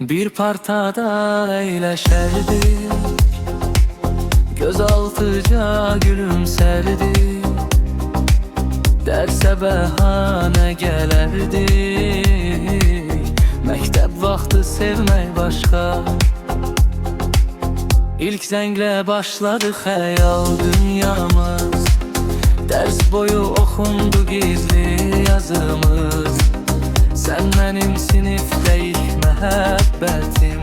Bir partada eyleşerdik, gözaltıca gülümserdik. Derse bahane gelerdi, mektep vaxtı sevmek başka. İlk zəngle başladı hayal dünyamız, ders boyu okundu gizli yazımız. Sen benim sinifte ilk məhəbbətim,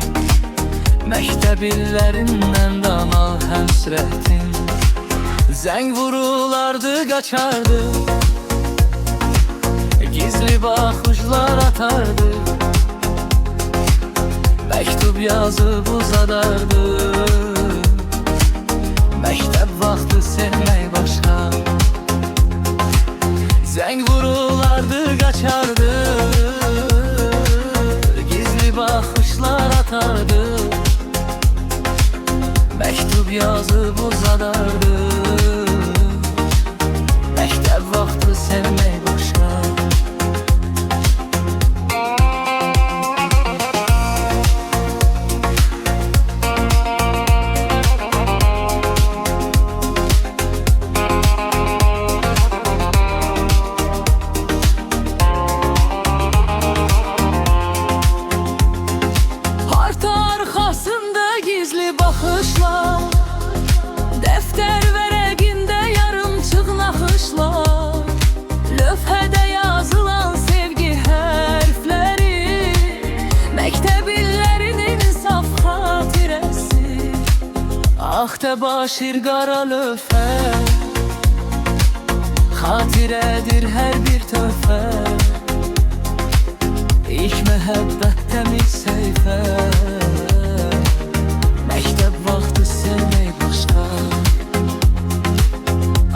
məktəb illərindən damal həsrətim. Zəng vurulardı, qaçardı, gizli baxışlar atardı, məktub yazıb uzadardı. Məktəb vaxtı sevmək başqa. Zəng vurulardı, qaçardı, gizli baxışlar atardı, məktub yazıb uzadardı. Məktəb vaxtı sevmək başqa. Baxışlar, dəftər vərəqində yarımçıq naxışlar, lövhədə yazılan sevgi hərfləri, məktəb illərinin saf xatirəsi. Ağ təbaşir qara lövhə, xatirədir hər bir töhfə. İlk məhəbbət təmiz səhifə, məktəb vaxtı sevmək başqa.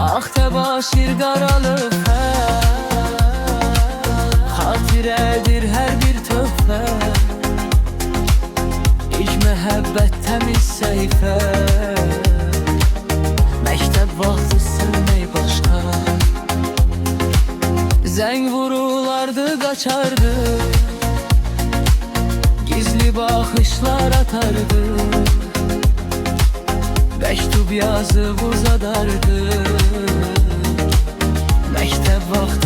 Ağ təbaşir qara lövhə, xatirədir hər bir töhfə. İlk məhəbbət təmiz səhifə, məktəb vaxtı sevmək başqa. Zəng vurulardı, qaçardı, gizli baxışlar atardı, məktub yazıb uzadardı. Məktəb vaxtı